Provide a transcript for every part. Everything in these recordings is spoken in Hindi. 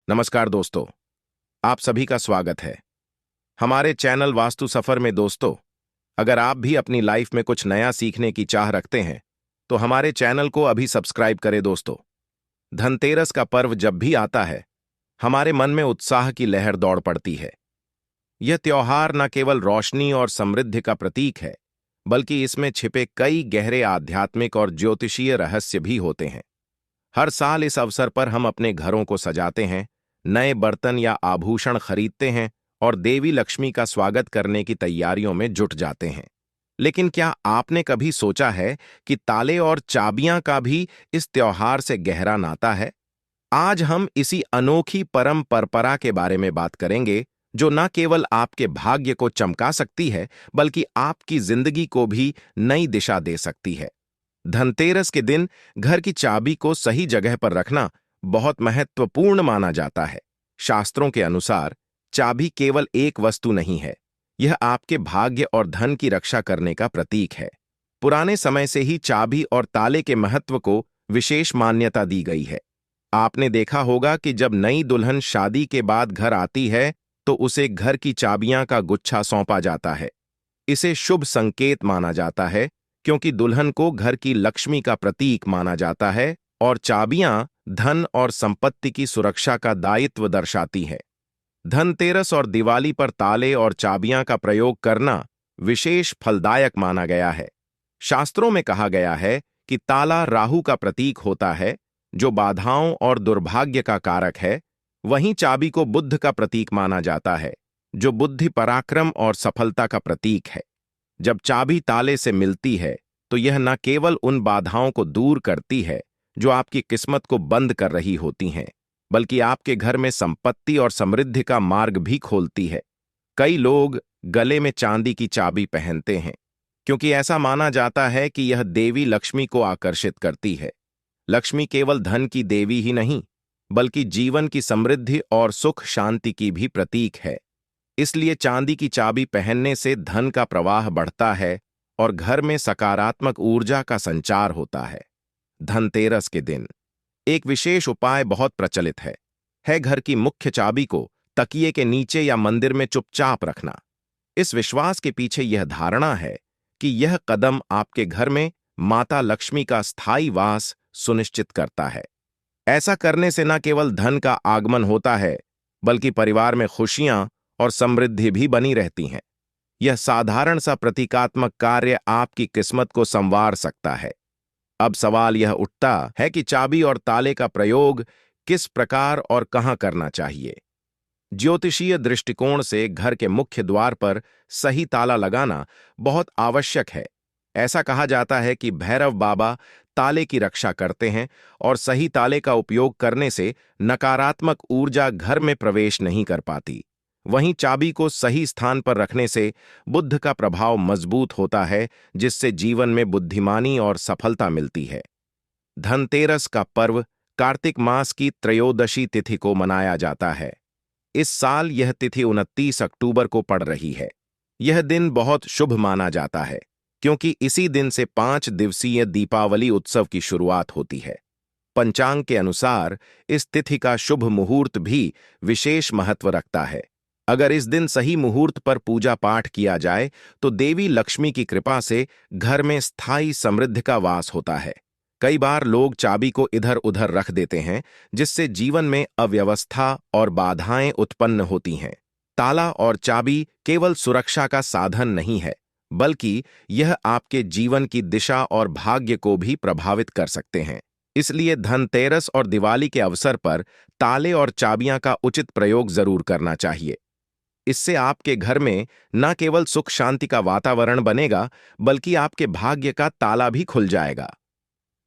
नमस्कार दोस्तों, आप सभी का स्वागत है हमारे चैनल वास्तु सफर में। दोस्तों, अगर आप भी अपनी लाइफ में कुछ नया सीखने की चाह रखते हैं तो हमारे चैनल को अभी सब्सक्राइब करें। दोस्तों, धनतेरस का पर्व जब भी आता है हमारे मन में उत्साह की लहर दौड़ पड़ती है। यह त्योहार न केवल रोशनी और समृद्धि का प्रतीक है, बल्कि इसमें छिपे कई गहरे आध्यात्मिक और ज्योतिषीय रहस्य भी होते हैं। हर साल इस अवसर पर हम अपने घरों को सजाते हैं, नए बर्तन या आभूषण खरीदते हैं और देवी लक्ष्मी का स्वागत करने की तैयारियों में जुट जाते हैं। लेकिन क्या आपने कभी सोचा है कि ताले और चाबियां का भी इस त्योहार से गहरा नाता है? आज हम इसी अनोखी परम परंपरा के बारे में बात करेंगे, जो न केवल आपके भाग्य को चमका सकती है, बल्कि आपकी जिंदगी को भी नई दिशा दे सकती है। धनतेरस के दिन घर की चाबी को सही जगह पर रखना बहुत महत्वपूर्ण माना जाता है। शास्त्रों के अनुसार चाबी केवल एक वस्तु नहीं है, यह आपके भाग्य और धन की रक्षा करने का प्रतीक है। पुराने समय से ही चाबी और ताले के महत्व को विशेष मान्यता दी गई है। आपने देखा होगा कि जब नई दुल्हन शादी के बाद घर आती है तो उसे घर की चाबियां का गुच्छा सौंपा जाता है। इसे शुभ संकेत माना जाता है, क्योंकि दुल्हन को घर की लक्ष्मी का प्रतीक माना जाता है और चाबियां धन और संपत्ति की सुरक्षा का दायित्व दर्शाती है। धनतेरस और दिवाली पर ताले और चाबियां का प्रयोग करना विशेष फलदायक माना गया है। शास्त्रों में कहा गया है कि ताला राहु का प्रतीक होता है, जो बाधाओं और दुर्भाग्य का कारक है। वहीं चाबी को बुद्ध का प्रतीक माना जाता है, जो बुद्धि, पराक्रम और सफलता का प्रतीक है। जब चाबी ताले से मिलती है तो यह न केवल उन बाधाओं को दूर करती है जो आपकी किस्मत को बंद कर रही होती हैं, बल्कि आपके घर में संपत्ति और समृद्धि का मार्ग भी खोलती है। कई लोग गले में चांदी की चाबी पहनते हैं, क्योंकि ऐसा माना जाता है कि यह देवी लक्ष्मी को आकर्षित करती है। लक्ष्मी केवल धन की देवी ही नहीं, बल्कि जीवन की समृद्धि और सुख शांति की भी प्रतीक है। इसलिए चांदी की चाबी पहनने से धन का प्रवाह बढ़ता है और घर में सकारात्मक ऊर्जा का संचार होता है। धनतेरस के दिन एक विशेष उपाय बहुत प्रचलित है घर की मुख्य चाबी को तकिए के नीचे या मंदिर में चुपचाप रखना। इस विश्वास के पीछे यह धारणा है कि यह कदम आपके घर में माता लक्ष्मी का स्थायी वास सुनिश्चित करता है। ऐसा करने से न केवल धन का आगमन होता है, बल्कि परिवार में खुशियां और समृद्धि भी बनी रहती हैं। यह साधारण सा प्रतीकात्मक कार्य आपकी किस्मत को संवार सकता है। अब सवाल यह उठता है कि चाबी और ताले का प्रयोग किस प्रकार और कहां करना चाहिए। ज्योतिषीय दृष्टिकोण से घर के मुख्य द्वार पर सही ताला लगाना बहुत आवश्यक है। ऐसा कहा जाता है कि भैरव बाबा ताले की रक्षा करते हैं और सही ताले का उपयोग करने से नकारात्मक ऊर्जा घर में प्रवेश नहीं कर पाती। वहीं चाबी को सही स्थान पर रखने से बुद्ध का प्रभाव मजबूत होता है, जिससे जीवन में बुद्धिमानी और सफलता मिलती है। धनतेरस का पर्व कार्तिक मास की त्रयोदशी तिथि को मनाया जाता है। इस साल यह तिथि 29 अक्टूबर को पड़ रही है। यह दिन बहुत शुभ माना जाता है, क्योंकि इसी दिन से 5 दिवसीय दीपावली उत्सव की शुरुआत होती है। पंचांग के अनुसार इस तिथि का शुभ मुहूर्त भी विशेष महत्व रखता है। अगर इस दिन सही मुहूर्त पर पूजा पाठ किया जाए तो देवी लक्ष्मी की कृपा से घर में स्थायी समृद्धि का वास होता है। कई बार लोग चाबी को इधर उधर रख देते हैं, जिससे जीवन में अव्यवस्था और बाधाएं उत्पन्न होती हैं। ताला और चाबी केवल सुरक्षा का साधन नहीं है, बल्कि यह आपके जीवन की दिशा और भाग्य को भी प्रभावित कर सकते हैं। इसलिए धनतेरस और दिवाली के अवसर पर ताले और चाबियां का उचित प्रयोग जरूर करना चाहिए। इससे आपके घर में न केवल सुख शांति का वातावरण बनेगा, बल्कि आपके भाग्य का ताला भी खुल जाएगा।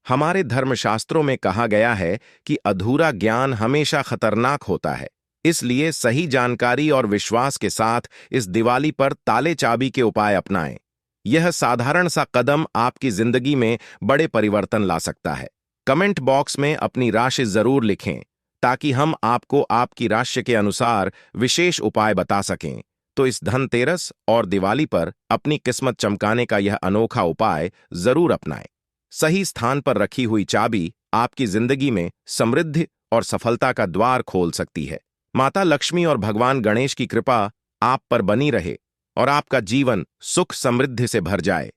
हमारे धर्मशास्त्रों में कहा गया है कि अधूरा ज्ञान हमेशा खतरनाक होता है। इसलिए सही जानकारी और विश्वास के साथ इस दिवाली पर ताले चाबी के उपाय अपनाएं। यह साधारण सा कदम आपकी जिंदगी में बड़े परिवर्तन ला सकता है। कमेंट बॉक्स में अपनी राशि जरूर लिखें, ताकि हम आपको आपकी राशि के अनुसार विशेष उपाय बता सकें। तो इस धनतेरस और दिवाली पर अपनी किस्मत चमकाने का यह अनोखा उपाय जरूर अपनाएं। सही स्थान पर रखी हुई चाबी आपकी जिंदगी में समृद्धि और सफलता का द्वार खोल सकती है। माता लक्ष्मी और भगवान गणेश की कृपा आप पर बनी रहे और आपका जीवन सुख समृद्धि से भर जाए।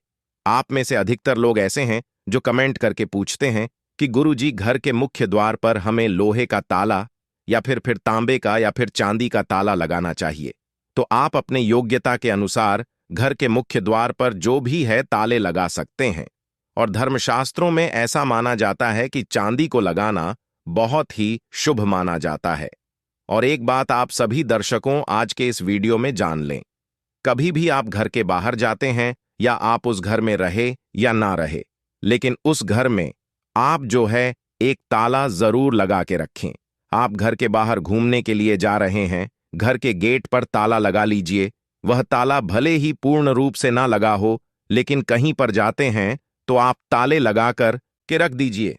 आप में से अधिकतर लोग ऐसे हैं जो कमेंट करके पूछते हैं कि गुरुजी, घर के मुख्य द्वार पर हमें लोहे का ताला या फिर तांबे का या फिर चांदी का ताला लगाना चाहिए। तो आप अपने योग्यता के अनुसार घर के मुख्य द्वार पर जो भी है ताले लगा सकते हैं। और धर्मशास्त्रों में ऐसा माना जाता है कि चांदी को लगाना बहुत ही शुभ माना जाता है। और एक बात आप सभी दर्शकों आज के इस वीडियो में जान लें, कभी भी आप घर के बाहर जाते हैं या आप उस घर में रहे या ना रहे, लेकिन उस घर में आप जो है एक ताला जरूर लगा के रखें। आप घर के बाहर घूमने के लिए जा रहे हैं, घर के गेट पर ताला लगा लीजिए। वह ताला भले ही पूर्ण रूप से ना लगा हो, लेकिन कहीं पर जाते हैं तो आप ताले लगाकर के रख दीजिए।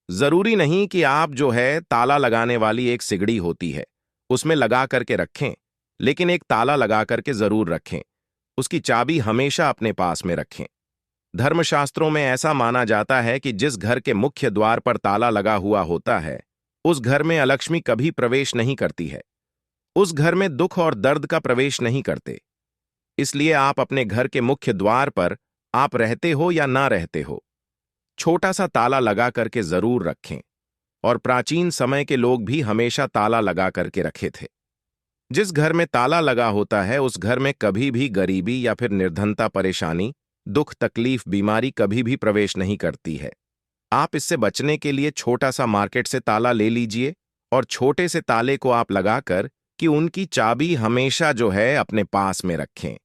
जरूरी नहीं कि आप जो है ताला लगाने वाली एक सिगड़ी होती है उसमें लगा करके रखें, लेकिन एक ताला लगा करके जरूर रखें। उसकी चाबी हमेशा अपने पास में रखें। धर्मशास्त्रों में ऐसा माना जाता है कि जिस घर के मुख्य द्वार पर ताला लगा हुआ होता है उस घर में अलक्ष्मी कभी प्रवेश नहीं करती है। उस घर में दुख और दर्द का प्रवेश नहीं करते। इसलिए आप अपने घर के मुख्य द्वार पर आप रहते हो या ना रहते हो, छोटा सा ताला लगा करके जरूर रखें। और प्राचीन समय के लोग भी हमेशा ताला लगा करके रखे थे। जिस घर में ताला लगा होता है उस घर में कभी भी गरीबी या फिर निर्धनता, परेशानी, दुख, तकलीफ, बीमारी कभी भी प्रवेश नहीं करती है। आप इससे बचने के लिए छोटा सा मार्केट से ताला ले लीजिए और छोटे से ताले को आप लगाकर कि उनकी चाबी हमेशा जो है अपने पास में रखें।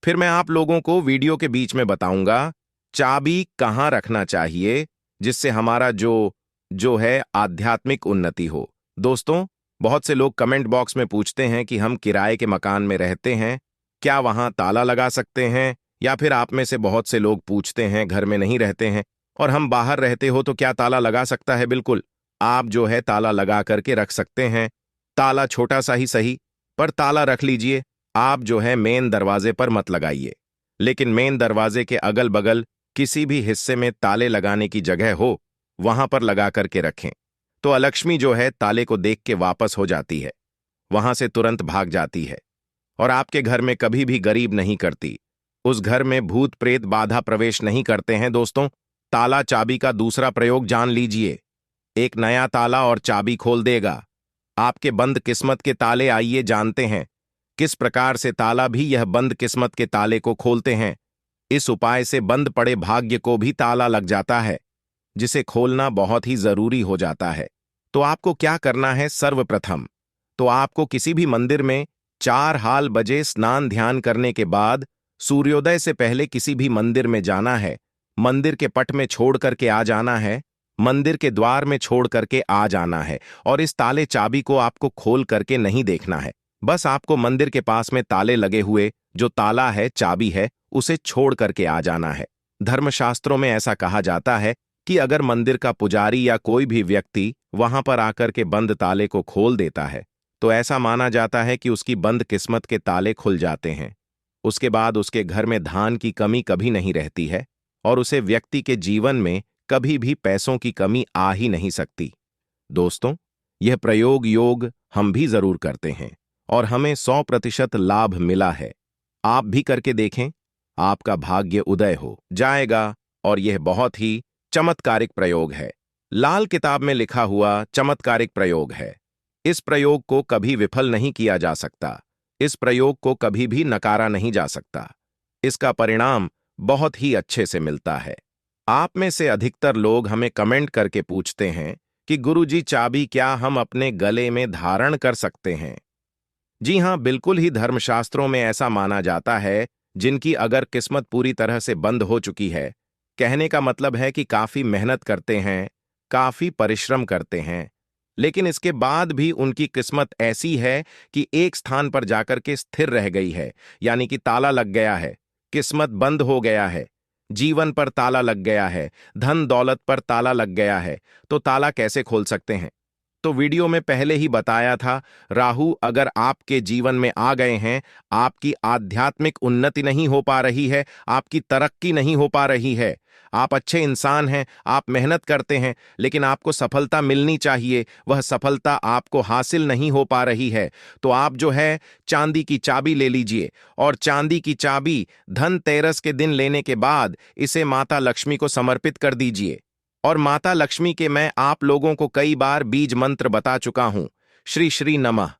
फिर मैं आप लोगों को वीडियो के बीच में बताऊंगा चाबी कहां रखना चाहिए जिससे हमारा जो है आध्यात्मिक उन्नति हो। दोस्तों, बहुत से लोग कमेंट बॉक्स में पूछते हैं कि हम किराए के मकान में रहते हैं, क्या वहां ताला लगा सकते हैं? या फिर आप में से बहुत से लोग पूछते हैं घर में नहीं रहते हैं और हम बाहर रहते हो तो क्या ताला लगा सकता है? बिल्कुल, आप जो है ताला लगा करके रख सकते हैं। ताला छोटा सा ही सही, पर ताला रख लीजिए। आप जो है मेन दरवाजे पर मत लगाइए, लेकिन मेन दरवाजे के अगल बगल किसी भी हिस्से में ताले लगाने की जगह हो वहां पर लगा करके रखें। तो अलक्ष्मी जो है ताले को देख के वापस हो जाती है, वहां से तुरंत भाग जाती है और आपके घर में कभी भी गरीब नहीं करती। उस घर में भूत प्रेत बाधा प्रवेश नहीं करते हैं। दोस्तों, ताला चाबी का दूसरा प्रयोग जान लीजिए। एक नया ताला और चाबी खोल देगा आपके बंद किस्मत के ताले। आइए जानते हैं किस प्रकार से ताला भी यह बंद किस्मत के ताले को खोलते हैं। इस उपाय से बंद पड़े भाग्य को भी ताला लग जाता है, जिसे खोलना बहुत ही जरूरी हो जाता है। तो आपको क्या करना है? सर्वप्रथम तो आपको किसी भी मंदिर में 4 बजे स्नान ध्यान करने के बाद सूर्योदय से पहले किसी भी मंदिर में जाना है। मंदिर के पट में छोड़ करके आ जाना है, मंदिर के द्वार में छोड़ करके आ जाना है। और इस ताले चाबी को आपको खोल करके नहीं देखना है, बस आपको मंदिर के पास में ताले लगे हुए जो ताला है, चाबी है, उसे छोड़ करके आ जाना है। धर्मशास्त्रों में ऐसा कहा जाता है कि अगर मंदिर का पुजारी या कोई भी व्यक्ति वहां पर आकर के बंद ताले को खोल देता है तो ऐसा माना जाता है कि उसकी बंद किस्मत के ताले खुल जाते हैं। उसके बाद उसके घर में धान की कमी कभी नहीं रहती है और उसे व्यक्ति के जीवन में कभी भी पैसों की कमी आ ही नहीं सकती। दोस्तों, यह प्रयोग योग हम भी जरूर करते हैं और हमें 100% लाभ मिला है। आप भी करके देखें, आपका भाग्य उदय हो जाएगा। और यह बहुत ही चमत्कारिक प्रयोग है, लाल किताब में लिखा हुआ चमत्कारिक प्रयोग है। इस प्रयोग को कभी विफल नहीं किया जा सकता, इस प्रयोग को कभी भी नकारा नहीं जा सकता। इसका परिणाम बहुत ही अच्छे से मिलता है। आप में से अधिकतर लोग हमें कमेंट करके पूछते हैं कि गुरुजी, चाबी क्या हम अपने गले में धारण कर सकते हैं? जी हां, बिल्कुल ही। धर्मशास्त्रों में ऐसा माना जाता है जिनकी अगर किस्मत पूरी तरह से बंद हो चुकी है, कहने का मतलब है कि काफी मेहनत करते हैं, काफी परिश्रम करते हैं, लेकिन इसके बाद भी उनकी किस्मत ऐसी है कि एक स्थान पर जाकर के स्थिर रह गई है, यानी कि ताला लग गया है, किस्मत बंद हो गया है, जीवन पर ताला लग गया है, धन दौलत पर ताला लग गया है। तो ताला कैसे खोल सकते हैं? तो वीडियो में पहले ही बताया था, राहु अगर आपके जीवन में आ गए हैं, आपकी आध्यात्मिक उन्नति नहीं हो पा रही है, आपकी तरक्की नहीं हो पा रही है, आप अच्छे इंसान हैं, आप मेहनत करते हैं, लेकिन आपको सफलता मिलनी चाहिए, वह सफलता आपको हासिल नहीं हो पा रही है, तो आप जो है चांदी की चाबी ले लीजिए और चांदी की चाबी धनतेरस के दिन लेने के बाद इसे माता लक्ष्मी को समर्पित कर दीजिए। और माता लक्ष्मी के मैं आप लोगों को कई बार बीज मंत्र बता चुका हूं। श्री श्री नमः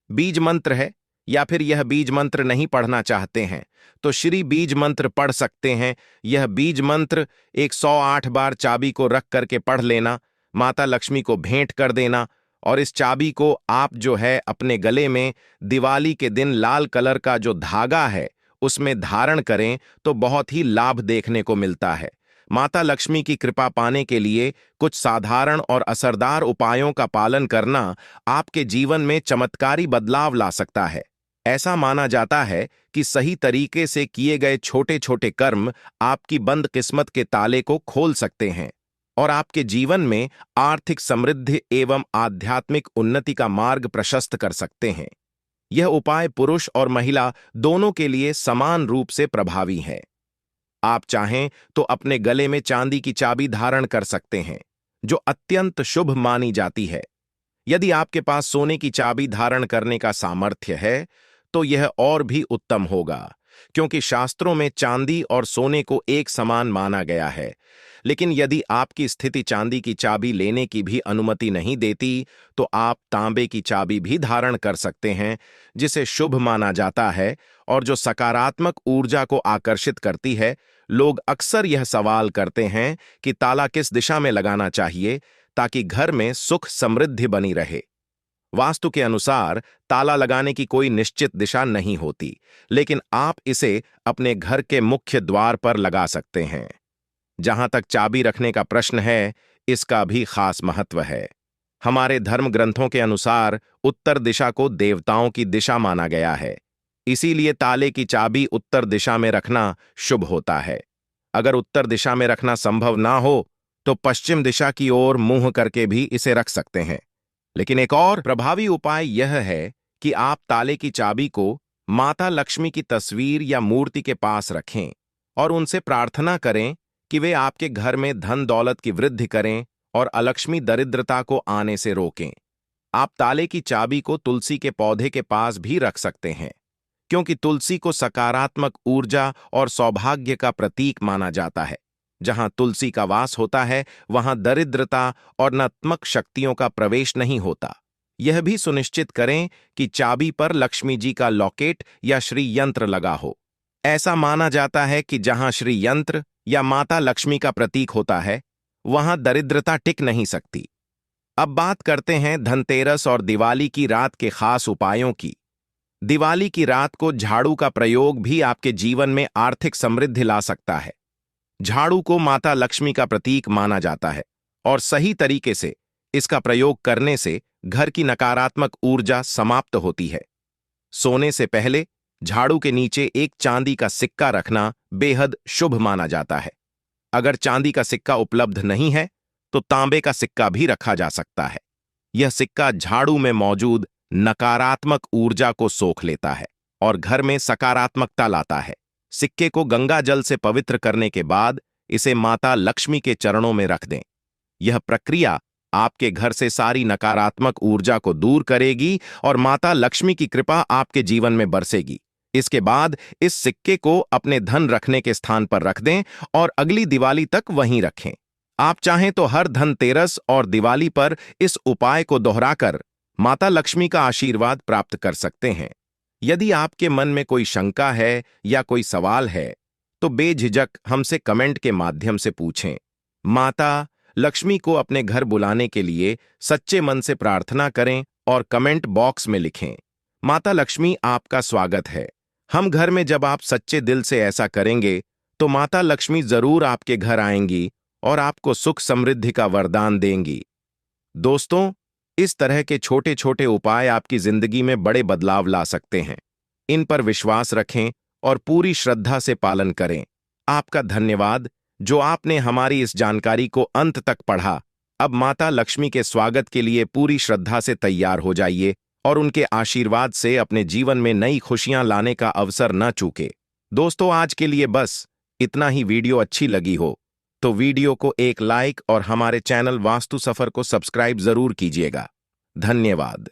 बीज मंत्र है, या फिर यह बीज मंत्र नहीं पढ़ना चाहते हैं तो श्री बीज मंत्र पढ़ सकते हैं। यह बीज मंत्र 108 बार चाबी को रख करके पढ़ लेना, माता लक्ष्मी को भेंट कर देना और इस चाबी को आप जो है अपने गले में दिवाली के दिन लाल कलर का जो धागा है उसमें धारण करें तो बहुत ही लाभ देखने को मिलता है। माता लक्ष्मी की कृपा पाने के लिए कुछ साधारण और असरदार उपायों का पालन करना आपके जीवन में चमत्कारी बदलाव ला सकता है। ऐसा माना जाता है कि सही तरीके से किए गए छोटे छोटे कर्म आपकी बंद किस्मत के ताले को खोल सकते हैं और आपके जीवन में आर्थिक समृद्धि एवं आध्यात्मिक उन्नति का मार्ग प्रशस्त कर सकते हैं। यह उपाय पुरुष और महिला दोनों के लिए समान रूप से प्रभावी है। आप चाहें तो अपने गले में चांदी की चाबी धारण कर सकते हैं, जो अत्यंत शुभ मानी जाती है। यदि आपके पास सोने की चाबी धारण करने का सामर्थ्य है तो यह और भी उत्तम होगा, क्योंकि शास्त्रों में चांदी और सोने को एक समान माना गया है। लेकिन यदि आपकी स्थिति चांदी की चाबी लेने की भी अनुमति नहीं देती तो आप तांबे की चाबी भी धारण कर सकते हैं, जिसे शुभ माना जाता है और जो सकारात्मक ऊर्जा को आकर्षित करती है। लोग अक्सर यह सवाल करते हैं कि ताला किस दिशा में लगाना चाहिए ताकि घर में सुख समृद्धि बनी रहे। वास्तु के अनुसार ताला लगाने की कोई निश्चित दिशा नहीं होती, लेकिन आप इसे अपने घर के मुख्य द्वार पर लगा सकते हैं। जहां तक चाबी रखने का प्रश्न है, इसका भी खास महत्व है। हमारे धर्म ग्रंथों के अनुसार उत्तर दिशा को देवताओं की दिशा माना गया है, इसीलिए ताले की चाबी उत्तर दिशा में रखना शुभ होता है। अगर उत्तर दिशा में रखना संभव ना हो तो पश्चिम दिशा की ओर मुंह करके भी इसे रख सकते हैं। लेकिन एक और प्रभावी उपाय यह है कि आप ताले की चाबी को माता लक्ष्मी की तस्वीर या मूर्ति के पास रखें और उनसे प्रार्थना करें कि वे आपके घर में धन दौलत की वृद्धि करें और अलक्ष्मी दरिद्रता को आने से रोकें। आप ताले की चाबी को तुलसी के पौधे के पास भी रख सकते हैं, क्योंकि तुलसी को सकारात्मक ऊर्जा और सौभाग्य का प्रतीक माना जाता है। जहां तुलसी का वास होता है वहां दरिद्रता और नकारात्मक शक्तियों का प्रवेश नहीं होता। यह भी सुनिश्चित करें कि चाबी पर लक्ष्मी जी का लॉकेट या श्री यंत्र लगा हो। ऐसा माना जाता है कि जहां श्री यंत्र या माता लक्ष्मी का प्रतीक होता है वहां दरिद्रता टिक नहीं सकती। अब बात करते हैं धनतेरस और दिवाली की रात के खास उपायों की। दिवाली की रात को झाड़ू का प्रयोग भी आपके जीवन में आर्थिक समृद्धि ला सकता है। झाड़ू को माता लक्ष्मी का प्रतीक माना जाता है और सही तरीके से इसका प्रयोग करने से घर की नकारात्मक ऊर्जा समाप्त होती है। सोने से पहले झाड़ू के नीचे एक चांदी का सिक्का रखना बेहद शुभ माना जाता है। अगर चांदी का सिक्का उपलब्ध नहीं है तो तांबे का सिक्का भी रखा जा सकता है। यह सिक्का झाड़ू में मौजूद नकारात्मक ऊर्जा को सोख लेता है और घर में सकारात्मकता लाता है। सिक्के को गंगा जल से पवित्र करने के बाद इसे माता लक्ष्मी के चरणों में रख दें। यह प्रक्रिया आपके घर से सारी नकारात्मक ऊर्जा को दूर करेगी और माता लक्ष्मी की कृपा आपके जीवन में बरसेगी। इसके बाद इस सिक्के को अपने धन रखने के स्थान पर रख दें और अगली दिवाली तक वहीं रखें। आप चाहें तो हर धनतेरस और दिवाली पर इस उपाय को दोहराकर माता लक्ष्मी का आशीर्वाद प्राप्त कर सकते हैं। यदि आपके मन में कोई शंका है या कोई सवाल है तो बेझिझक हमसे कमेंट के माध्यम से पूछें। माता लक्ष्मी को अपने घर बुलाने के लिए सच्चे मन से प्रार्थना करें और कमेंट बॉक्स में लिखें, माता लक्ष्मी आपका स्वागत है। हम घर में जब आप सच्चे दिल से ऐसा करेंगे तो माता लक्ष्मी जरूर आपके घर आएंगी और आपको सुख समृद्धि का वरदान देंगी। दोस्तों, इस तरह के छोटे छोटे उपाय आपकी जिंदगी में बड़े बदलाव ला सकते हैं। इन पर विश्वास रखें और पूरी श्रद्धा से पालन करें। आपका धन्यवाद जो आपने हमारी इस जानकारी को अंत तक पढ़ा। अब माता लक्ष्मी के स्वागत के लिए पूरी श्रद्धा से तैयार हो जाइए और उनके आशीर्वाद से अपने जीवन में नई खुशियां लाने का अवसर न चूके। दोस्तों, आज के लिए बस इतना ही। वीडियो अच्छी लगी हो तो वीडियो को एक लाइक और हमारे चैनल वास्तु सफर को सब्सक्राइब जरूर कीजिएगा। धन्यवाद।